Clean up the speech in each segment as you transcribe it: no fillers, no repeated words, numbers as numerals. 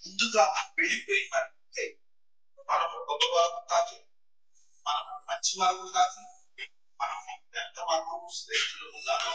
ముందుగా వెళ్ళిపోయి మనం గొప్పవారు కాదు, మనం మంచివారు కాదు, మనం ఎంతవరకు శ్రేష్ఠులు ఉన్నాము.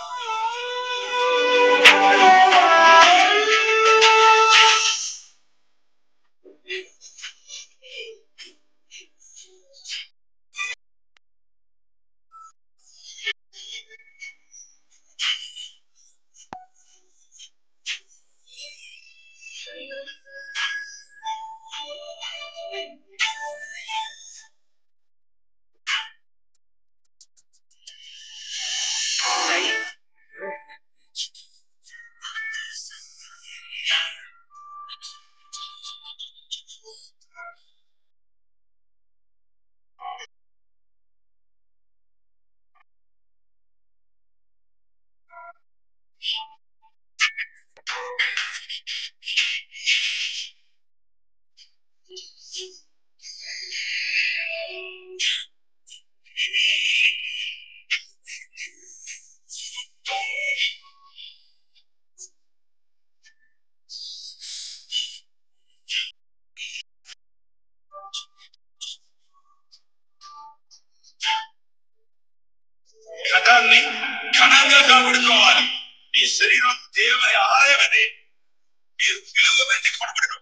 ఘటాన్ని ఘనంగా కాపాడుకోవాలి. మీ శరీరం దేవుని ఆలయమని మీరు విలువ పెట్టి కొనబడరు.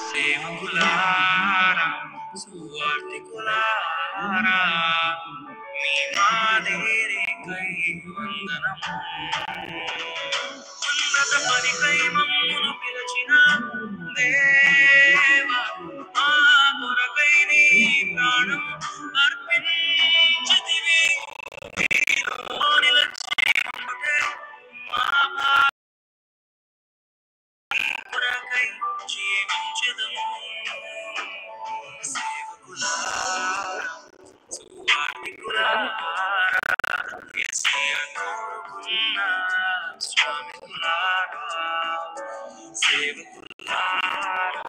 సేవకులారా సువార్తికులారా మీ మాదేరికై వందనము. ఉన్నత పనికై మమ్మును పిలిచిన దేవా, మా కొరకై నీ ప్రాణం అర్పించితివి. నీలో నిలిచి ఉండుటే మా కొరకై జీవించెదము. సేవకులారా, సువార్తికులారా, యేసయ్య కోరుకున్న శ్రామికులారా, సేవకులారా.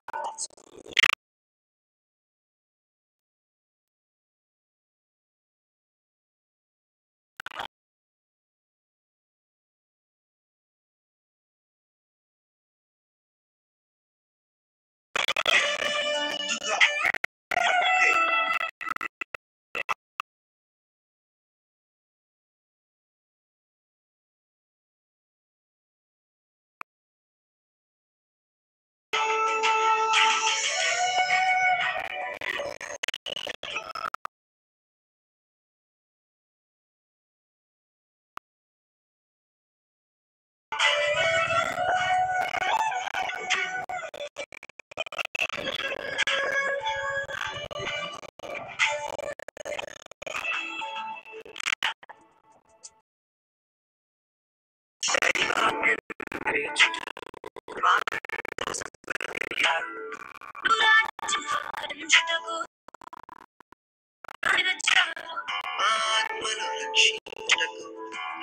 ఆత్మను రక్షించుటకు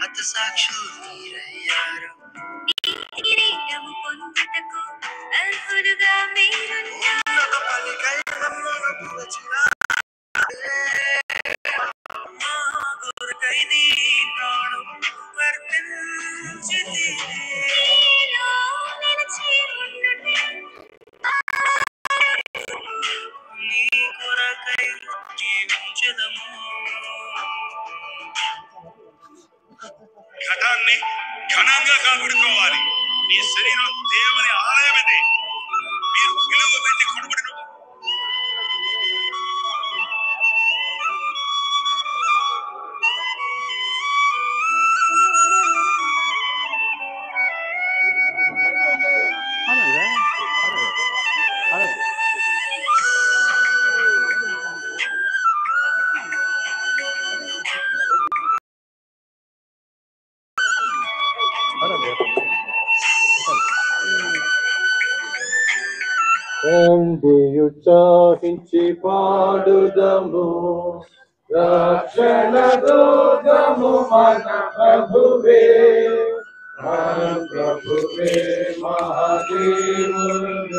హతసాక్షులు మీరయ్యారు. కిరీటము పొందుటకు అర్హులుగా మీరున్నారు. ఉన్నత పనికై మమ్మును పిలిచిన మా కొరకై నీ ప్రాణం అర్పించితివి. నీలో నిలిచి ఉండుటే నీ కొరకై జీవించెదము. ఘటాన్ని ఘనంగా కాపాడుకోవాలి. మీ శరీరం దేవుని ఆలయమని మీరు విలువ పెట్టి కొనబడిన ఉత్సాహించి పాడుదము, రక్షణ దుర్గము మన ప్రభువే, మన ప్రభువే మహాదేవుడు,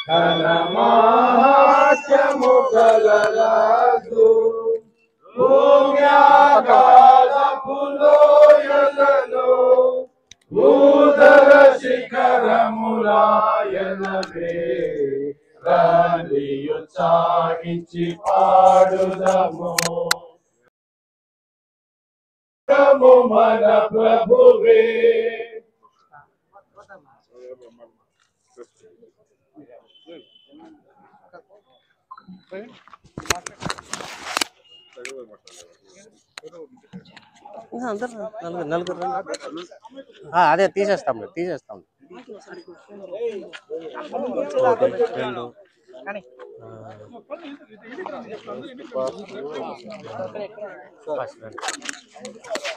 ఘన మహాత్మ్యము గలరాజు, భూమి ఆకాశపు లోయలలో భూధర శిఖరములాయనవే, రండి ఉత్సాహించి పాడుదము, మన ప్రభువే. నలుగురు అదే తీసేస్తాం. ఒకటి, రెండు,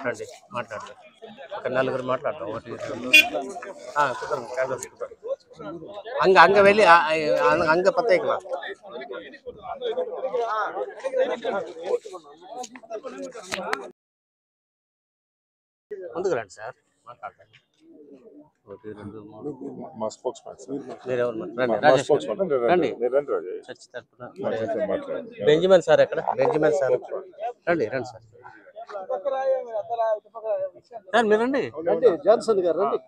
రండి మాట్లాడతాం. ఒక నలుగురు మాట్లాడతాం. ఒకటి, రెండు, అంగ వెళ్ళి అంగ పత్తేకమా ముందుకు రండి సార్, మాట్లాడతాను. ఒకటి, రెండు, మూడు. మా స్పోక్స్ మ్యాన్ రండి. చర్చి తరపున బెంజమిన్ సార్ ఎక్కడ? బెంజమిన్ సార్ రండి సార్. సార్ మీరు రండి. జాన్సన్ గారు రండి.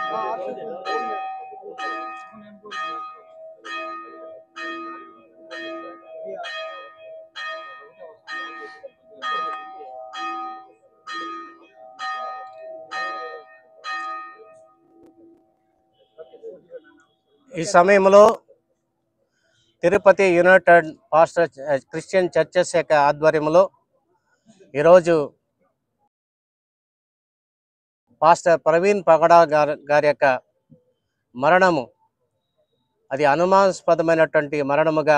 ఈ సమయంలో Tirupati United pastor Christian churches యొక్క ఆధ్వర్యంలో ఈరోజు పాస్టర్ ప్రవీణ్ పగడా గారి యొక్క మరణము అది అనుమానాస్పదమైనటువంటి మరణముగా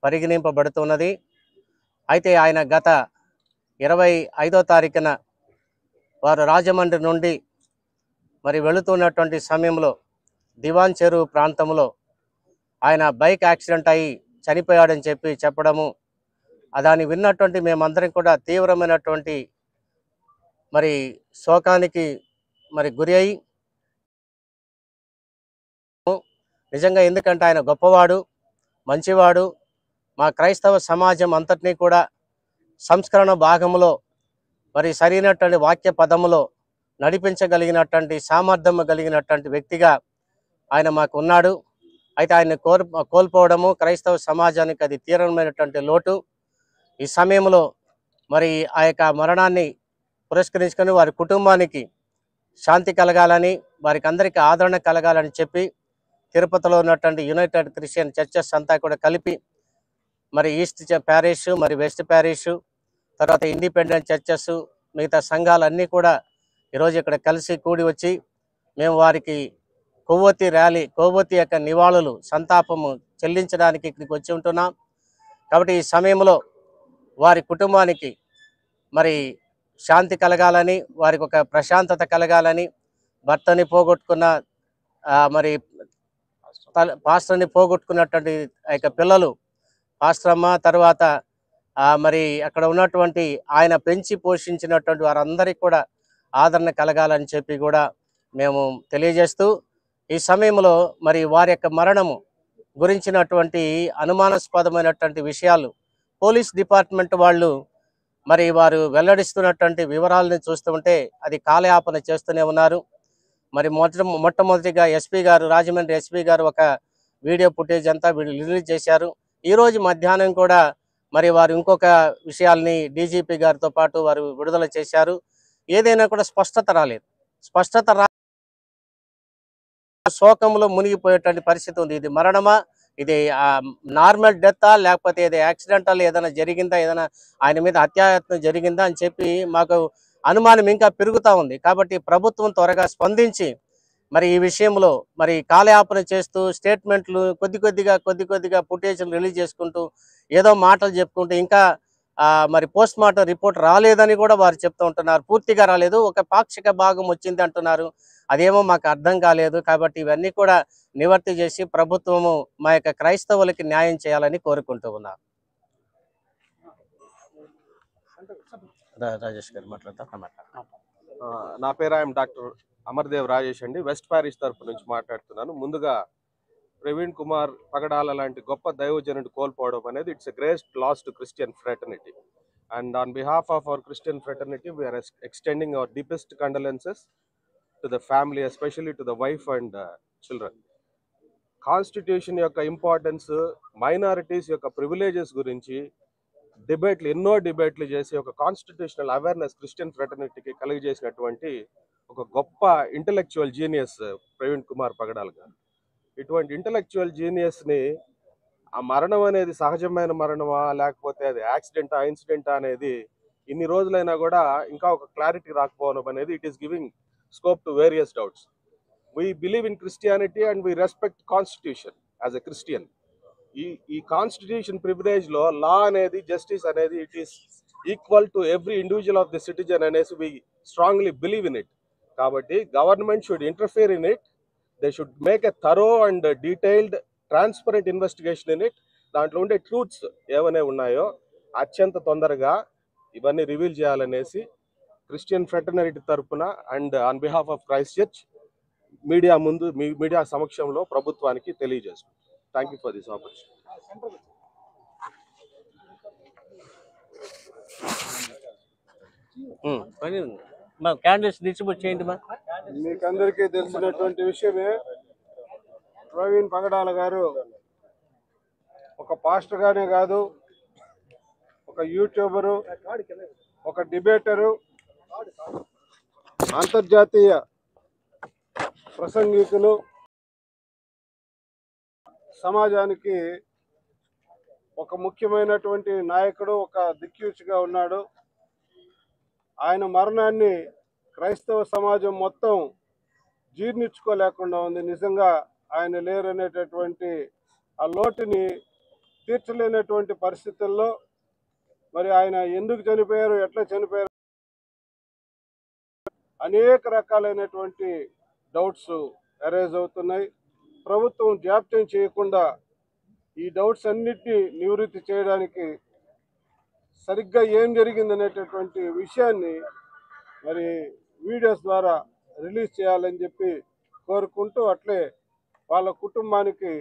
పరిగణింపబడుతున్నది. అయితే ఆయన గత 25వ తారీఖున వారు రాజమండ్రి నుండి మరి వెళుతున్నటువంటి సమయంలో దివాన్ చెరువు ప్రాంతంలో ఆయన బైక్ యాక్సిడెంట్ అయ్యి చనిపోయాడని చెప్పడము, దాన్ని విన్నటువంటి మేమందరం కూడా తీవ్రమైనటువంటి మరి శోకానికి మరి గురి అయి, నిజంగా ఎందుకంటే ఆయన గొప్పవాడు, మంచివాడు, మా క్రైస్తవ సమాజం అంతటినీ కూడా సంస్కరణ భాగంలో మరి సరైనటువంటి వాక్య పదములో నడిపించగలిగినటువంటి సామర్థ్యం కలిగినటువంటి వ్యక్తిగా ఆయన మాకు ఉన్నాడు. అయితే ఆయన కోల్పోవడము క్రైస్తవ సమాజానికి అది తీవ్రమైనటువంటి లోటు. ఈ సమయంలో మరి ఆ యొక్క మరణాన్ని పురస్కరించుకొని వారి కుటుంబానికి శాంతి కలగాలని, వారికి అందరికీ ఆదరణ కలగాలని చెప్పి తిరుపతిలో ఉన్నటువంటి యునైటెడ్ క్రిస్టియన్ చర్చెస్ అంతా కూడా కలిపి మరి ఈస్ట్ ప్యారిష్, మరి వెస్ట్ ప్యారిష్, తర్వాత ఇండిపెండెంట్ చర్చెస్, మిగతా సంఘాలన్నీ కూడా ఈరోజు ఇక్కడ కలిసి కూడి వచ్చి మేము వారికి కొవ్వొత్తి యొక్క నివాళులు సంతాపము చెల్లించడానికి ఇక్కడికి వచ్చి ఉంటున్నాం. కాబట్టి ఈ సమయంలో వారి కుటుంబానికి మరి శాంతి కలగాలని, వారికి ఒక ప్రశాంతత కలగాలని, భర్తని పోగొట్టుకున్న మరి పాస్టర్ని పోగొట్టుకున్నటువంటి ఆ యొక్క పిల్లలు, పాస్టర్ అమ్మ, తర్వాత మరి అక్కడ ఉన్నటువంటి ఆయన పెంచి పోషించినటువంటి వారందరికీ కూడా ఆదరణ కలగాలని చెప్పి కూడా మేము తెలియజేస్తూ, ఈ సమయంలో మరి వారి యొక్క మరణము గురించినటువంటి అనుమానాస్పదమైనటువంటి విషయాలు పోలీస్ డిపార్ట్మెంట్ వాళ్ళు మరి వారు వెల్లడిస్తున్నటువంటి వివరాలను చూస్తుంటే అది కాలయాపన చేస్తూనే ఉన్నారు. మరి మొట్టమొదటిగా ఎస్పీ గారు, రాజమండ్రి ఎస్పీ గారు ఒక వీడియో ఫుటేజ్ అంతా రిలీజ్ చేశారు. ఈరోజు మధ్యాహ్నం కూడా మరి వారు ఇంకొక విషయాల్ని డీజీపీ గారితో పాటు వారు విడుదల చేశారు. ఏదైనా కూడా స్పష్టత రాలేదు. శోకంలో మునిగిపోయేటువంటి పరిస్థితి ఉంది. ఇది మరణమా, ఇది నార్మల్ డెత్తా, లేకపోతే ఇది యాక్సిడెంటల్ ఏదైనా జరిగిందా, ఏదైనా ఆయన మీద హత్యాయత్నం జరిగిందా అని చెప్పి మాకు అనుమానం ఇంకా పెరుగుతూ ఉంది. కాబట్టి ప్రభుత్వం త్వరగా స్పందించి మరి ఈ విషయంలో మరి కాలయాపన చేస్తూ స్టేట్మెంట్లు కొద్ది కొద్దిగా ఫుటేజ్లు రిలీజ్ చేసుకుంటూ ఏదో మాటలు చెప్పుకుంటూ ఇంకా మరి పోస్ట్ మార్టం రిపోర్ట్ రాలేదని కూడా వారు చెప్తూ ఉంటున్నారు. పూర్తిగా రాలేదు, ఒక పాక్షిక భాగం వచ్చింది అంటున్నారు. అదేమో మాకు అర్థం కాలేదు. కాబట్టి ఇవన్నీ కూడా నివర్తి చేసి ప్రభుత్వము మా యొక్క క్రైస్తవులకి న్యాయం చేయాలని కోరుకుంటూ ఉన్నారు. రాజేష్ గారు మాట్లాడతారు. నా పేరు ఐఎమ్ డాక్టర్ అమర్దేవ్ రాజేష్ అండి. వెస్ట్ ప్యారిష్ తరపు నుంచి మాట్లాడుతున్నాను. ముందుగా ప్రవీణ్ కుమార్ పగడాల లాంటి గొప్ప దైవజనుడు కోల్పోవడం అనేది it's a great loss to Christian fraternity. And on behalf of our Christian fraternity we are extending our deepest condolences to the family, especially to the wife and children. Constitution యొక్క ఇంపార్టెన్స్, మైనారిటీస్ యొక్క privileges గురించి ఎన్నో డిబేట్లు చేసి ఒక constitutional awareness Christian ఫ్రెటర్నిటీకి కలిగజేసినటువంటి ఒక గొప్ప ఇంటలెక్చువల్ జీనియస్ ప్రవీణ్ కుమార్ పగడాల్ గారు. ఇటువంటి ఇంటలెక్చువల్ జీనియస్ని ఆ మరణం అనేది సహజమైన మరణమా, లేకపోతే అది యాక్సిడెంటా, ఇన్సిడెంటా అనేది ఇన్ని రోజులైనా కూడా ఇంకా ఒక క్లారిటీ రాకపోవడం అనేది it is giving scope to various doubts. We believe in Christianity and we respect Constitution as a Christian. ఈ కాన్స్టిట్యూషన్ ప్రివిలేజ్ లో లా అనేది, జస్టిస్ అనేది it is equal to every individual of the citizen అనేసి we strongly believe in it. కాబట్టి government should interfere in it. They should make a thorough and detailed transparent investigation in it. దాంట్లో ఉండే truths ఏమైనా ఉన్నాయో అత్యంత తొందరగా ఇవన్నీ reveal చేయాలనేసి క్రిస్టియన్ ఫ్రెటర్నిటీ తరపున and on behalf of Christ church media సమక్షంలో ప్రభుత్వానికి తెలియజేస్తున్నాం. Thank you for this opportunity. Candles distribute చేయండి మా. మీకందరికీ తెలిసినటువంటి విషయమే. ప్రవీణ్ పగడాల గారు ఒక పాస్టర్ గానే కాదు, ఒక యూట్యూబరు, ఒక డిబేటరు, అంతర్జాతీయ ప్రసంగికులు, సమాజానికి ఒక ముఖ్యమైనటువంటి నాయకుడు, ఒక దిక్యూచిగా ఉన్నాడు. ఆయన మరణాన్ని క్రైస్తవ సమాజం మొత్తం జీర్ణించుకోలేకుండా ఉంది. నిజంగా ఆయన లేరనేటటువంటి ఆ లోటుని తీర్చలేనటువంటి పరిస్థితుల్లో మరి ఆయన ఎందుకు చనిపోయారు, ఎట్లా చనిపోయారు, అనేక రకాలైనటువంటి డౌట్స్ అరైజ్ అవుతున్నాయి. ప్రభుత్వం జాప్యం చేయకుండా ఈ డౌట్స్ అన్నిటినీ నివృత్తి చేయడానికి సరిగ్గా ఏం జరిగిందనేటటువంటి విషయాన్ని మరి వీడియోస్ ద్వారా రిలీజ్ చేయాలని చెప్పి కోరుకుంటూ, అట్లే వాళ్ళ కుటుంబానికి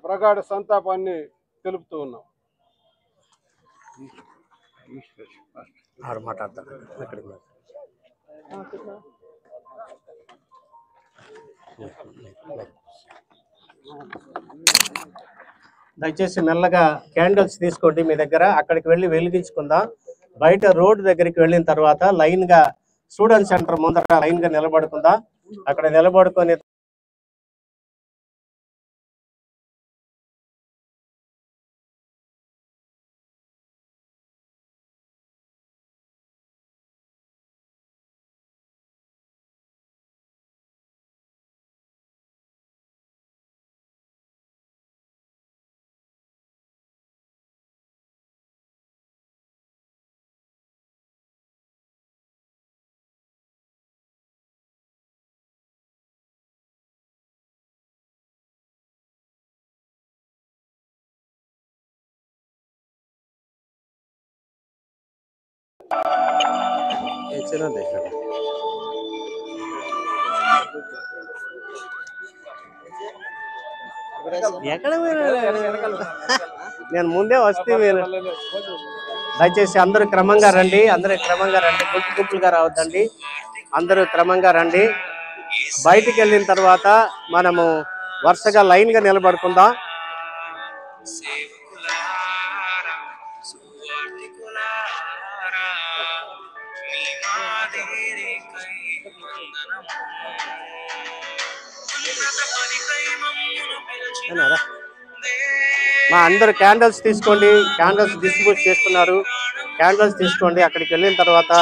ప్రగాఢ సంతాపాన్ని తెలుపుతూ ఉన్నాం. దయచేసి మెల్లగా క్యాండిల్స్ తీసుకోండి మీ దగ్గర. అక్కడికి వెళ్ళి వెలిగించుకుందాం. బయట రోడ్డు దగ్గరికి వెళ్ళిన తర్వాత లైన్ గా స్టూడెంట్ సెంటర్ ముందర లైన్ గా నిలబడుకుందాం. అక్కడ నిలబడుకొని ఎక్కడ నేను ముందే వస్తే మీరు దయచేసి అందరూ క్రమంగా రండి, గుంపులుగా రావద్దండి, అందరూ క్రమంగా రండి. బయటికి వెళ్ళిన తర్వాత మనము వరుసగా లైన్ గా నిలబడుకుందాం. మా అందరు క్యాండిల్స్ తీసుకోండి, క్యాండిల్స్ డిస్ట్రిబ్యూట్ చేస్తున్నారు. క్యాండిల్స్ తీసుకోండి. అక్కడికి వెళ్ళిన తర్వాత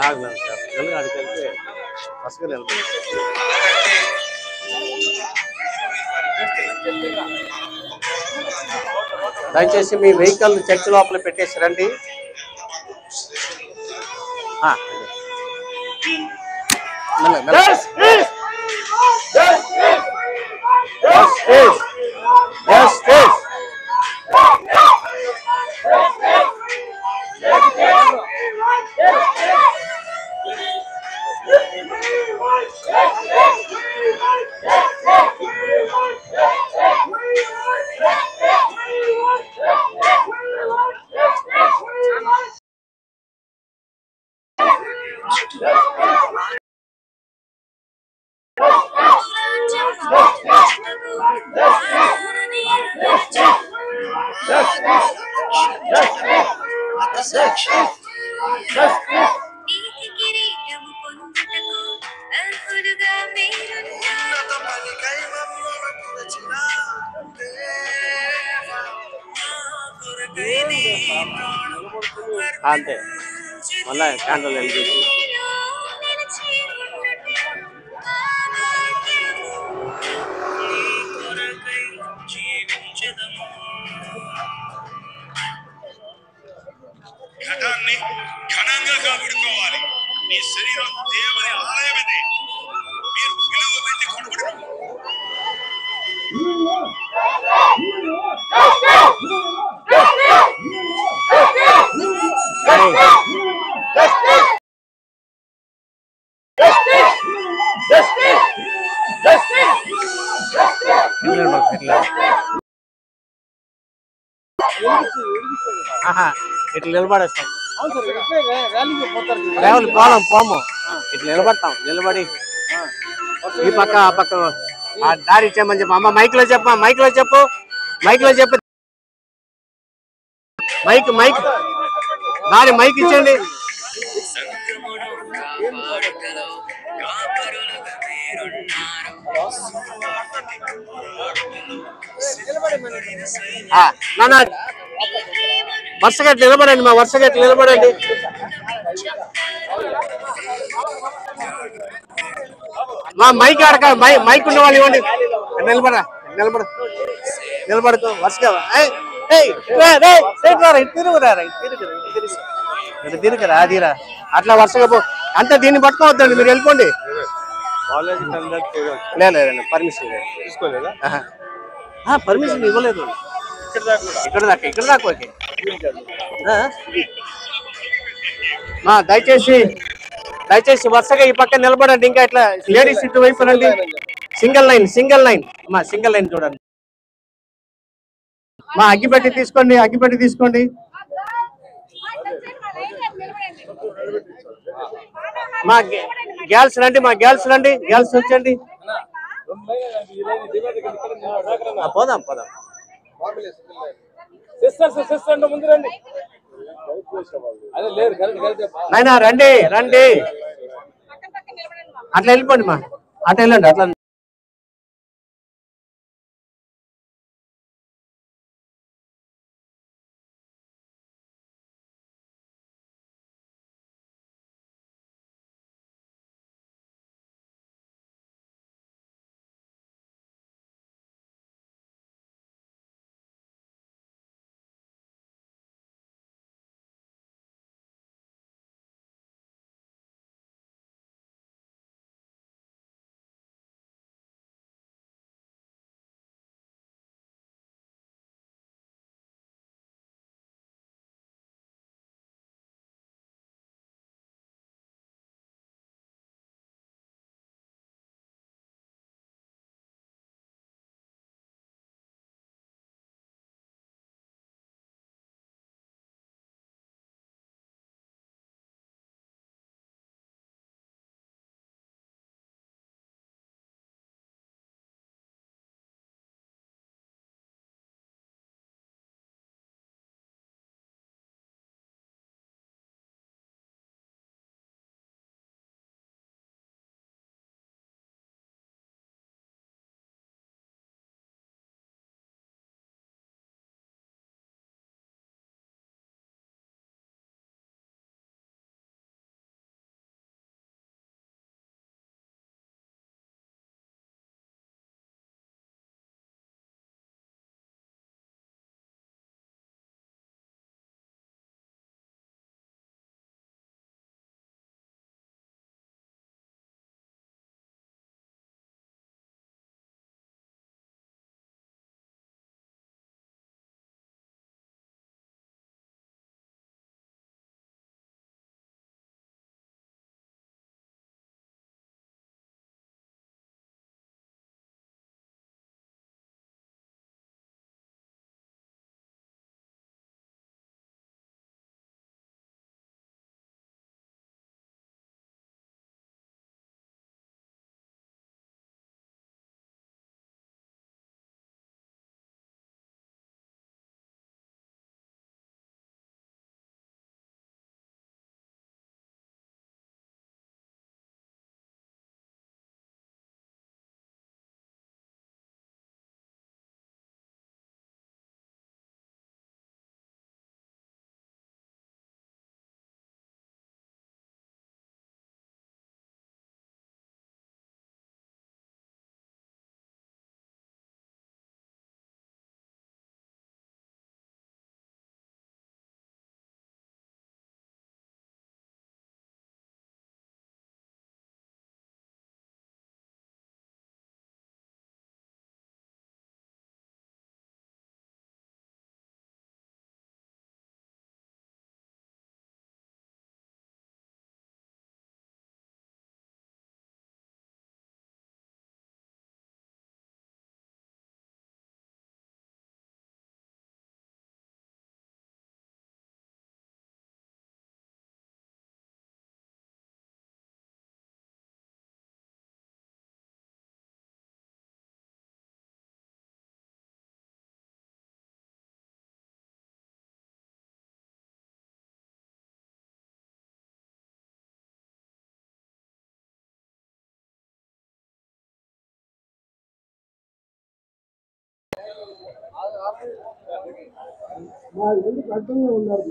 ఆగలేదు సార్, తెలుగు అడిగి వెళ్తే బస్సుగా నిలబడి దయచేసి మీ వెహికల్ చర్చ్ లోపల పెట్టేసి రండి. అంతే మళ్ళా క్యాండిల్ వెలిగించి ఘటాన్ని ఘనంగా కాపాడుకోవాలి. మీ శరీరం దేవుని ఆలయమని మీరు విలువ పెట్టి కొనుగోలు. ఇట్లా నిలబడేస్తాం, ర్యాలీ పోదాం, పోము ఇట్లా నిలబడతాం, నిలబడి ఈ పక్క ఆ పక్క ఆ దారి ఇచ్చామని చెప్పు. అమ్మ మైక్ లో చెప్పు, మైక్ లో చెప్పు, మైక్ లో చెప్పు, మైక్ మైక్ దారి మైక్ ఇచ్చండి. నాన్న వరుసగా నిలబడండి, మా వరుసగా నిలబడండి. మా మైక్ అడక మైక్ ఉన్న వాళ్ళు ఇవ్వండి. నిలబడ నిలబడ నిలబడుకో వరుసగా. తిరుగురా అదిరా అట్లా వరుసగా పో. అంతా దీన్ని పట్టుకోవద్దండి, మీరు వెళ్ళిపోండి. లేదు పర్మిషన్ లేదు, తీసుకోలేదా? పర్మిషన్ ఇవ్వలేదు. ఇక్కడ దాకా ఓకే. దయచేసి వరుసగా ఈ పక్క నిలబడండి. ఇంకా ఇట్లా లేడీస్ ఇటు వైపు రండి. సింగిల్ లైన్ సింగిల్ లైన్ చూడండి. మా అగ్గిపెట్టి తీసుకోండి. మా గ్యాల్స్ రండి, గ్యాల్స్ వచ్చండి. పోదాం నాయనా రండి. అట్లా వెళ్ళిపోండి మా, అట్లా వెళ్ళండి అట్లా.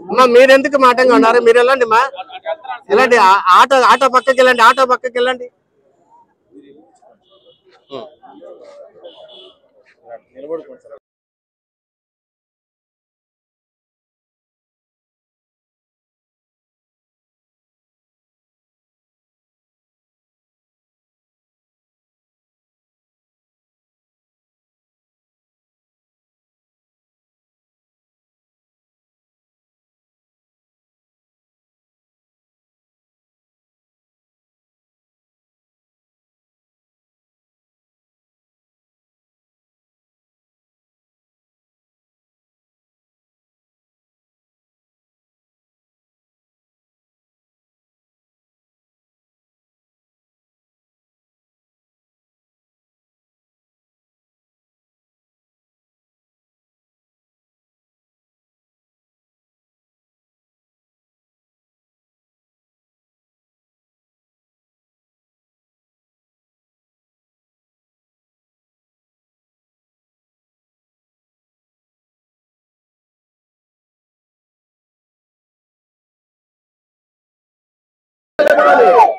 అమ్మా మీరు ఎందుకు మాటంగా ఉన్నారు? మీరు వెళ్ళండి మా, వెళ్ళండి. ఆటో ఆటో పక్కకి వెళ్ళండి, ఆటో పక్కకి వెళ్ళండి.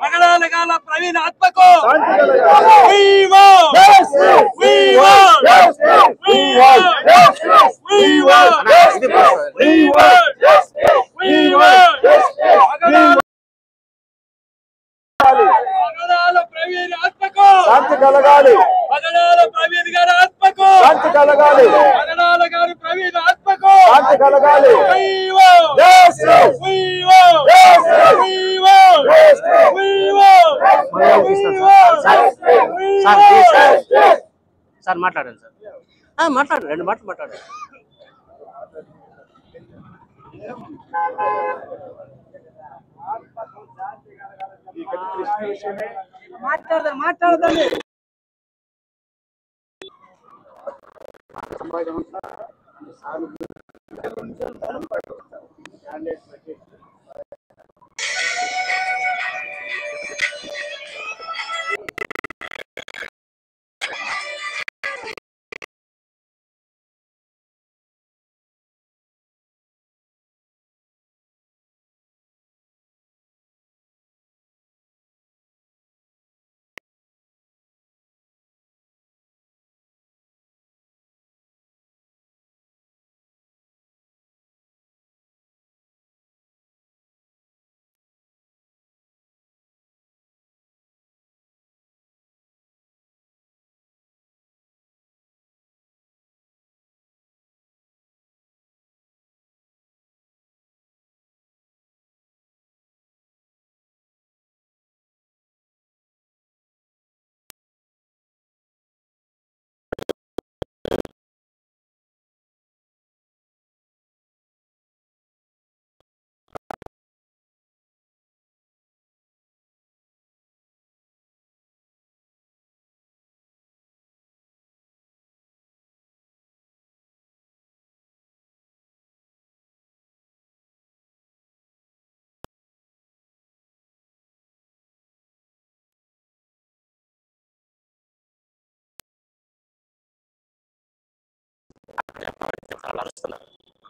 పగడాలగాల ప్రవీణ్ ఆత్మకు ప్రవీణ్ ఆత్మకు శాంతి కలగాలి. పగడాల ప్రవీణ్ గారి ఆత్మకు శాంతి కలగాలి. పగడాల గారి ప్రవీణ్ ఆత్మకు శాంతి కలగాలి. సార్ మాట్లాడండి సార్, మాట్లాడండి, 2 మాటలు మాట్లాడండి. మాట్లాడదండి.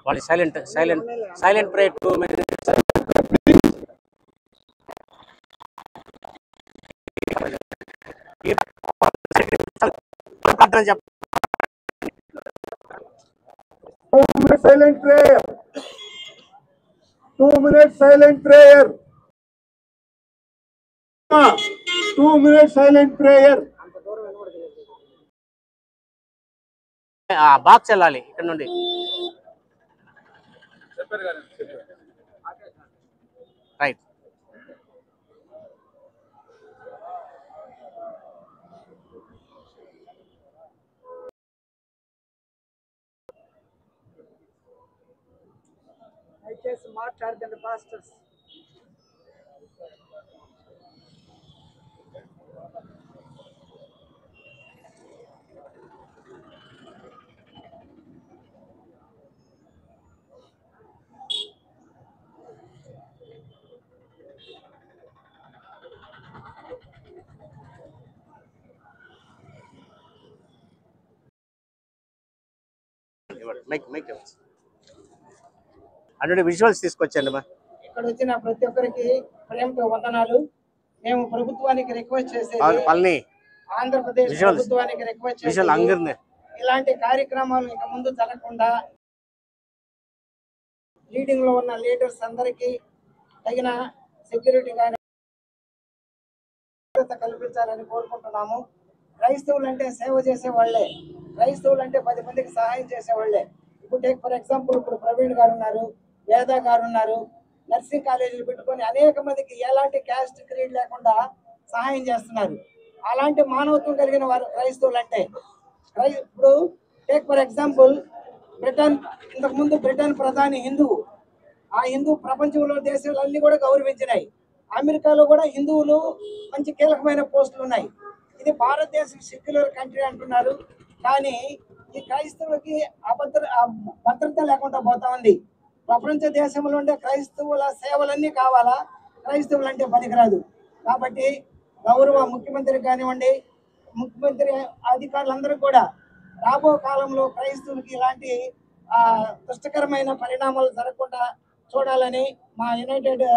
వాళ్ళు సైలెంట్ ప్రే 2 minutes. Silent prayer. 2 minutes silent prayer. 2 minutes silent prayer. Box వెళ్ళాలి ఇక్కడ నుండి. రైట్. దయచేసి మాట్లాడదండి పాస్టర్స్. అంటే విజువల్స్ తీసుకొచ్చండి మా. ఇక్కడ వచ్చిన ప్రతి ఒక్కరికి ప్రేమతో వందనాలు. మేము ప్రభుత్వానికి రిక్వెస్ట్ చేసేది, పల్ని ఆంధ్రప్రదేశ్ ప్రభుత్వానికి రిక్వెస్ట్ చేసేది, ఇలాంటి కార్యక్రమాలు ఇక ముందు జరగకుండా లీడింగ్ లో ఉన్న లీడర్స్ అందరికీ తగిన సెక్యూరిటీ కానీ కల్పించాలని కోరుకుంటున్నాము. క్రైస్తవులు అంటే సేవ చేసే వాళ్ళే, క్రైస్తవులు అంటే 10 మందికి సహాయం చేసే వాళ్ళే. ఇప్పుడు టేక్ ఫర్ ఎగ్జాంపుల్, ఇప్పుడు ప్రవీణ్ గారు ఉన్నారు, వేద గారు ఉన్నారు, నర్సింగ్ కాలేజీలు పెట్టుకొని అనేక మందికి ఎలాంటి క్యాస్ట్ క్రీడ్ లేకుండా సహాయం చేస్తున్నారు. అలాంటి మానవత్వం కలిగిన వారు క్రైస్తవులు అంటే. ఇప్పుడు టేక్ ఫర్ ఎగ్జాంపుల్, బ్రిటన్, ఇంతకుముందు బ్రిటన్ ప్రధాని హిందువు. ఆ హిందూ ప్రపంచంలో దేశాలన్నీ కూడా గౌరవించినాయి. అమెరికాలో కూడా హిందువులు మంచి కీలకమైన పోస్టులు ఉన్నాయి. ఇది భారతదేశం సెక్యులర్ కంట్రీ అంటున్నారు, కానీ ఈ క్రైస్తవులకి భద్రత లేకుండా పోతా ఉంది. ప్రపంచ దేశంలో ఉండే క్రైస్తవుల సేవలన్నీ కావాలా, క్రైస్తవులు అంటే పనికిరాదు. కాబట్టి గౌరవ ముఖ్యమంత్రి కానివ్వండి, ముఖ్యమంత్రి అధికారులందరూ కూడా రాబో కాలంలో క్రైస్తవులకి ఇలాంటి దుష్టకరమైన పరిణామాలు జరగకుండా చూడాలని మా యునైటెడ్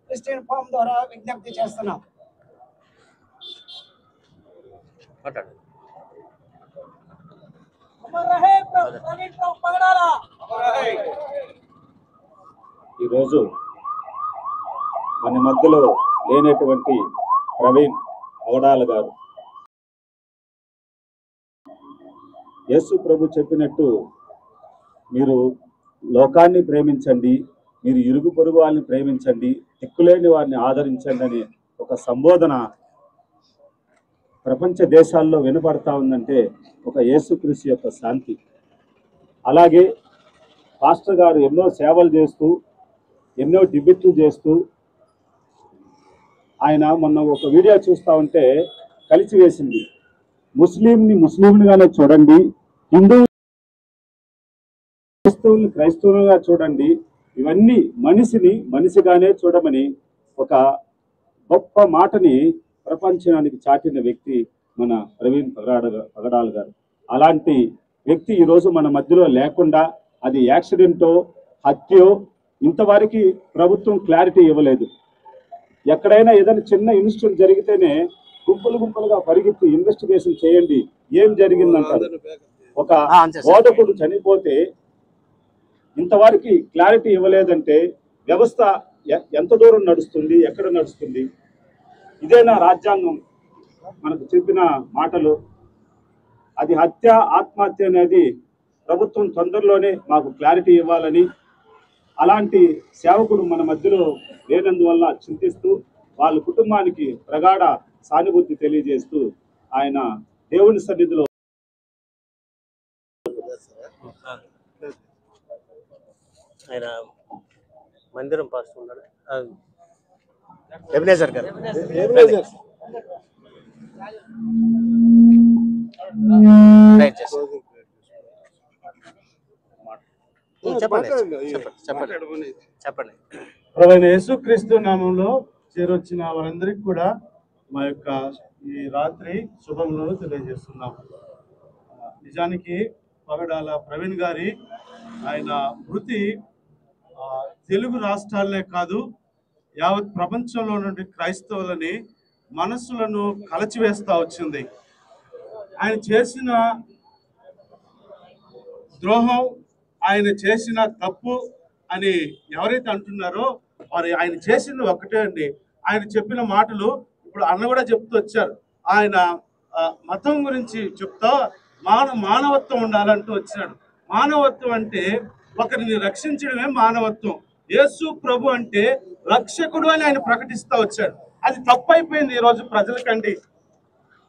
క్రిస్టియన్ ఫోరం ద్వారా విజ్ఞప్తి చేస్తున్నాం. ఈరోజు మన మధ్యలో లేనటువంటి ప్రవీణ్ పగడాల గారు, యేసు ప్రభు చెప్పినట్టు మీరు లోకాన్ని ప్రేమించండి, మీరు ఇరుగు పొరుగు వాళ్ళని ప్రేమించండి, దిక్కులేని వారిని ఆదరించండి అనే ఒక సంబోధన ప్రపంచ దేశాల్లో వినపడతా ఉందంటే ఒక యేసుక్రీస్తు యొక్క శాంతి. అలాగే పాస్టర్ గారు ఎన్నో సేవలు చేస్తూ, ఎన్నో డిబేట్లు చేస్తూ, ఆయన మొన్న ఒక వీడియో చూస్తూ ఉంటే కలిసి వేసింది, ముస్లింని ముస్లింగానే చూడండి, హిందువు క్రైస్తవుల్ని క్రైస్తవులుగా చూడండి, ఇవన్నీ మనిషిని మనిషిగానే చూడమని ఒక గొప్ప మాటని ప్రపంచానికి చాటిన వ్యక్తి మన ప్రవీణ్ పగడాల గారు. అలాంటి వ్యక్తి ఈరోజు మన మధ్యలో లేకుండా, అది యాక్సిడెంటో హత్యో ఇంతవరకు ప్రభుత్వం క్లారిటీ ఇవ్వలేదు. ఎక్కడైనా ఏదైనా చిన్న ఇన్సిడెంట్ జరిగితేనే గుంపులుగా పరిగెత్తి ఇన్వెస్టిగేషన్ చేయండి, ఏం జరిగిందంటారు. ఒక బోధకుడు చనిపోతే ఇంతవరకు క్లారిటీ ఇవ్వలేదంటే వ్యవస్థ ఎంత దూరం నడుస్తుంది, ఎక్కడ నడుస్తుంది? ఇదేనా రాజ్యాంగం మనకు చెప్పిన మాటలు? అది హత్య, ఆత్మహత్య అనేది ప్రభుత్వం తొందరలోనే మాకు క్లారిటీ ఇవ్వాలని, అలాంటి సేవకుడు మన మధ్యలో లేనందువల్ల చింతిస్తూ వాళ్ళ కుటుంబానికి ప్రగాఢ సానుభూతి తెలియజేస్తూ ఆయన దేవుని సన్నిధిలో ఆయన మందిరం పాస్టర్ ఉన్నాడు, ఎబినేజర్ గారు. చెప్పండి. ప్రభువైన యేసుక్రీస్తు నామంలో చేరొచ్చిన వారందరికీ కూడా మా యొక్క ఈ రాత్రి శుభములను తెలియజేస్తున్నాం. నిజానికి పగడాల ప్రవీణ్ గారి ఆయన మృతి తెలుగు రాష్ట్రాలనే కాదు, యావత్ ప్రపంచంలో నుండి క్రైస్తవులని మనస్సులను కలచివేస్తూ వచ్చింది. ఆయన చేసిన ద్రోహం, ఆయన చేసిన తప్పు అని ఎవరైతే అంటున్నారో వారు ఆయన చేసింది ఒక్కటే అండి. ఆయన చెప్పిన మాటలు ఇప్పుడు అన్న కూడా చెప్తూ వచ్చారు. ఆయన మతం గురించి చెప్తా మానవత్వం ఉండాలంటూ వచ్చినాడు. మానవత్వం అంటే ఒకరిని రక్షించడమే మానవత్వం. యేసు ప్రభు అంటే రక్షకుడు అని ఆయన ప్రకటిస్తూ వచ్చాడు. అది తప్పైపోయింది ఈరోజు ప్రజలకండి.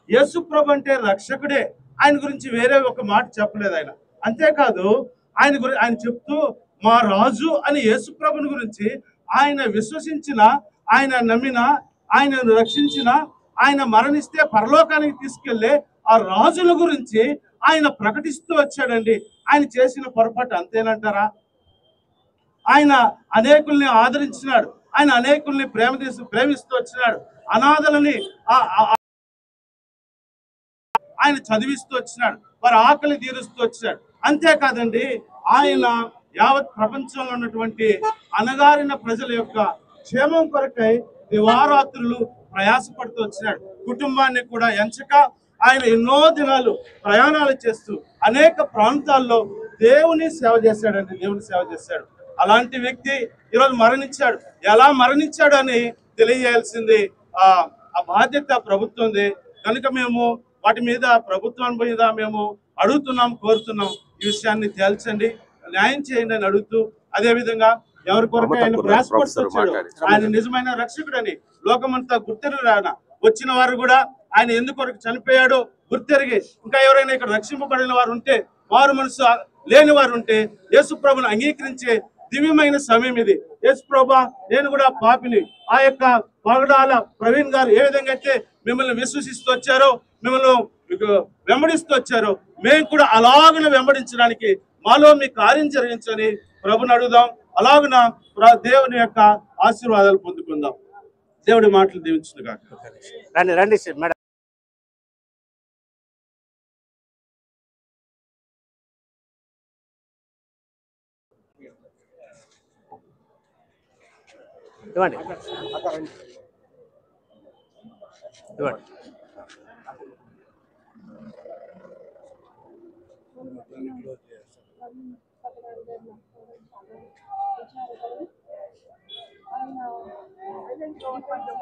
యేసు ప్రభు అంటే రక్షకుడే, ఆయన గురించి వేరే ఒక మాట చెప్పలేదు ఆయన. అంతేకాదు ఆయన చెప్తూ మా రాజు అని యేసు ప్రభుని గురించి ఆయన విశ్వసించిన, ఆయన నమ్మిన, ఆయనను రక్షించిన, ఆయన మరణిస్తే పరలోకానికి తీసుకెళ్లే ఆ రాజుల గురించి ఆయన ప్రకటిస్తూ వచ్చాడండి. ఆయన చేసిన పొరపాటు అంతేనంటారా? ఆయన అనేకుల్ని ఆదరించినాడు, ఆయన అనేకుల్ని ప్రేమిస్తూ వచ్చినాడు, అనాథలని ఆయన చదివిస్తూ వచ్చినాడు, వారి ఆకలి తీరుస్తూ వచ్చినాడు. అంతేకాదండి, ఆయన యావత్ ప్రపంచంలో ఉన్నటువంటి అణగారిన ప్రజల యొక్క క్షేమం కొరకై దివారాత్రులు ప్రయాసపడుతూ వచ్చినాడు. కుటుంబాన్ని కూడా ఎంచక ఆయన ఎన్నో దినాలు ప్రయాణాలు చేస్తూ అనేక ప్రాంతాల్లో దేవుని సేవ చేశాడండి, దేవుని సేవ చేశాడు. అలాంటి వ్యక్తి ఈరోజు మరణించాడు. ఎలా మరణించాడు అని తెలియజేయాల్సింది ఆ బాధ్యత ప్రభుత్వంది. కనుక మేము వాటి మీద ప్రభుత్వం మీద మేము అడుగుతున్నాం, కోరుతున్నాం, ఈ విషయాన్ని తేల్చండి, న్యాయం చేయండి అని అడుగుతూ, అదే విధంగా ఎవరి కొరకు ఆయన ప్రయాసపడుతూ వచ్చాడు, ఆయన నిజమైన రక్షకుడని లోకమంతా గుర్తెరిగిన వచ్చిన వారు కూడా ఆయన ఎందుకొరకు చనిపోయాడో గుర్తెరిగి ఇంకా ఎవరైనా ఇక్కడ రక్షింపబడిన వారు ఉంటే, వారు మనసు లేని వారు ఉంటే యేసు ప్రభుని అంగీకరించే దివ్యమైన సమయం ఇది. యేసు ప్రభా, నేను కూడా పాపిని. ఆ యొక్క పగడాల ప్రవీణ్ గారు ఏ విధంగా అయితే మిమ్మల్ని విశ్వసిస్తూ వచ్చారో, మిమ్మల్ని వెంబడిస్తూ వచ్చారో, మేము కూడా అలాగనే వెంబడించడానికి మాలో మీ కార్యం జరిగించని ప్రభుని అడుగుదాం. అలాగున దేవుని యొక్క ఆశీర్వాదాలు పొందుకుందాం. దేవుడి మాటలు దీవించును గాక. రండి రండి మేడం. ఇవ్వండి ఇవ్వండి.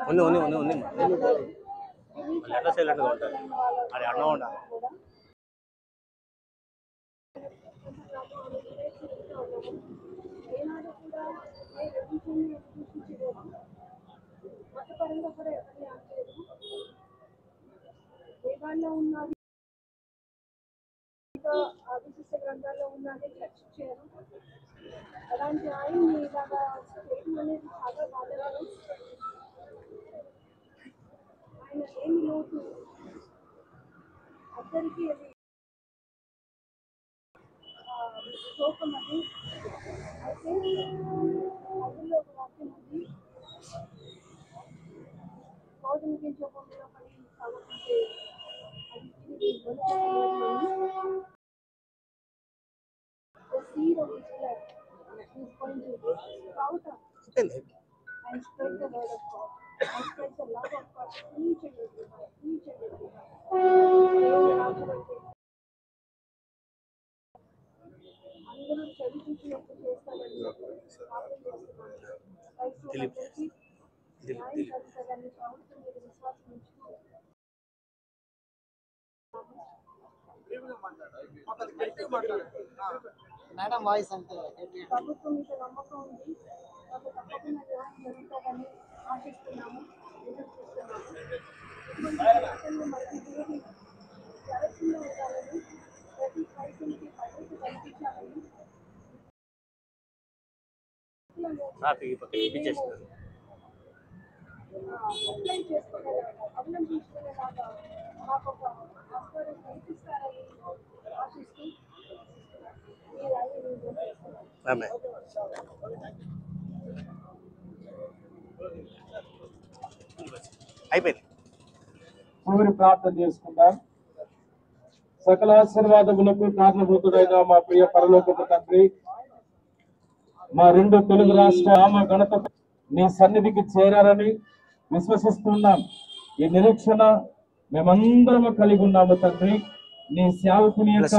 ఉంది ఉంది ఉంది ఉంది ఎట్లా సైలెంట్గా ఉంటారు, అది అన్నం ఉండాలి. మతపరంగా కూడా ఎవరిని అనలేదు. వేదాల్లో ఉన్నది, విశిష్ట గ్రంథాల్లో ఉన్నది చర్చించారు. అలాంటి ఆయన్ని ఇలాగా చేయడం అనేది చాలా బాధకరం. ఆయన ఏమి లోటు అందరికీ అది శోకం. అది అయితే అందులో ఒక వాక్యం ఉంది, భోజన గింజకుండా పడి సాగుతుంటే అది తిరిగి the seed of his blood is going to sprout up and spread the word of God and spread the love of God to each and every one, each and every one. అందరూ చదివి చూసినట్టు చేస్తామని ప్రార్థన చేస్తున్నాను. క్రైస్తవులందరికీ న్యాయం జరుగుతుందని ప్రభుత్వం మీద విశ్వాసం ఉంచుకోవాలి. మేడం వాయిస్ అంటే ప్రభుత్వం మీద నమ్మకం ఉంది, మాకు తప్పకుండా న్యాయం జరుగుతుందని ఆశిస్తున్నాము, ఎదురు చూస్తున్నాము. ఇటువంటి ప్రయత్నాలు మళ్ళీ తిరిగి జరగకుండా ఉండాలని, ప్రతి క్రైస్తవునికి భద్రత కల్పించాలని అప్లై చేసుకోగలగా, అవలంబించుకునేలాగా మాకు ఒక ఆస్కారం కల్పిస్తారని ఆశిస్తూ అయిపోయింది. చివరి ప్రార్థన చేసుకుందాం. సకల ఆశీర్వాదములకు కారణభూతుడైన మా ప్రియ పరలోకపు తండ్రి, మా రెండు తెలుగు రాష్ట్ర నామ ఘనత నీ సన్నిధికి చేరారని విశ్వసిస్తున్నాం. ఈ నిరీక్షణ మేమందరం కలిగి ఉన్నాము తండ్రి. నీ సేవకుని యొక్క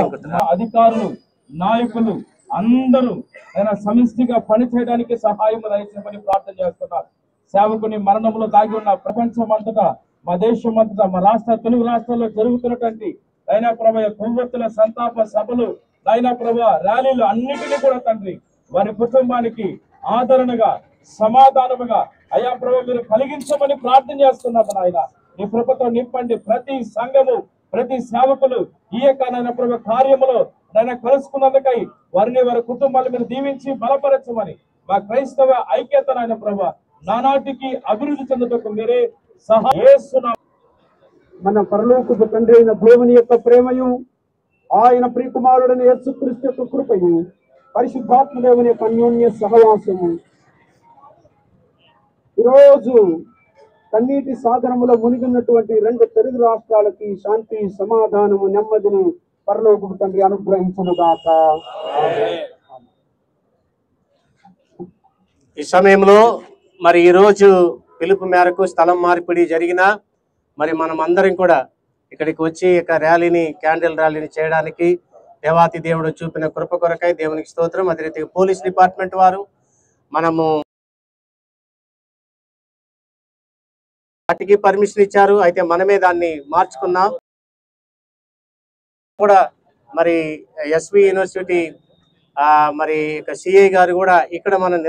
అధికారులు, నాయకులు అందరూ ఆయన సమిష్టిగా పనిచేయడానికి సహాయం దయచేయమని ప్రార్థన చేస్తున్నారు. సేవకుని మరణంలో దాగి ఉన్న ప్రపంచం అంతటా, మా దేశం అంతటా, మా రాష్ట్ర తెలుగు రాష్ట్రాల్లో జరుగుతున్నటువంటి నైనా ప్రభా కొవ్వొత్తుల సంతాప సభలు, నైనా ప్రభా ర్యాలీలు అన్నిటినీ కూడా తండ్రి వారి కుటుంబానికి ఆదరణగా, సమాధానముగా అయా ప్రభా మీరు కలిగించమని ప్రార్థన చేస్తున్నాము. నాయన నీ కృపతో నింపండి. ప్రతి సంఘము, ప్రతి సేవకులు ఈ యొక్క నాయన ప్రభా కార్యములో నన్ను కలుసుకున్నందుకై వారిని వారి కుటుంబాల మీద దీవించి బలపరచమని, మా క్రైస్తవ ఐక్యత నాయన ప్రభా నానాటికి అభివృద్ధి చెందుటకు మీరే సహాయం. మన పరలోకపు తండ్రి అయిన దేవుని యొక్క ప్రేమయు, ఆయన ప్రియకుమారుడైన యేసుక్రీస్తు యొక్క కృపయు, పరిశుద్ధాత్మ దేవుని యొక్క అన్యోన్య సహవాసము ఈరోజు కన్నీటి సాగరములో మునిగినటువంటి రెండు తెలుగు రాష్ట్రాలకి శాంతి, సమాధానము, నెమ్మదిని పరలోకపు తండ్రి అనుగ్రహించును గాక. ఈ సమయంలో మరి ఈరోజు పిలుపు మేరకు స్థలం మార్పిడి జరిగిన మరి మనం అందరం కూడా ఇక్కడికి వచ్చి ఇక ర్యాలీని క్యాండిల్ ర్యాలీని చేయడానికి దేవాతి దేవుడు చూపిన కృప కొరకై దేవునికి స్తోత్రం. అదే రీతిగా పోలీస్ డిపార్ట్మెంట్ వారు మనము వాటికి పర్మిషన్ ఇచ్చారు, అయితే మనమే దాన్ని మార్చుకున్నాం కూడా. మరి ఎస్వి యూనివర్సిటీ మరి సిఐ గారు కూడా ఇక్కడ మనం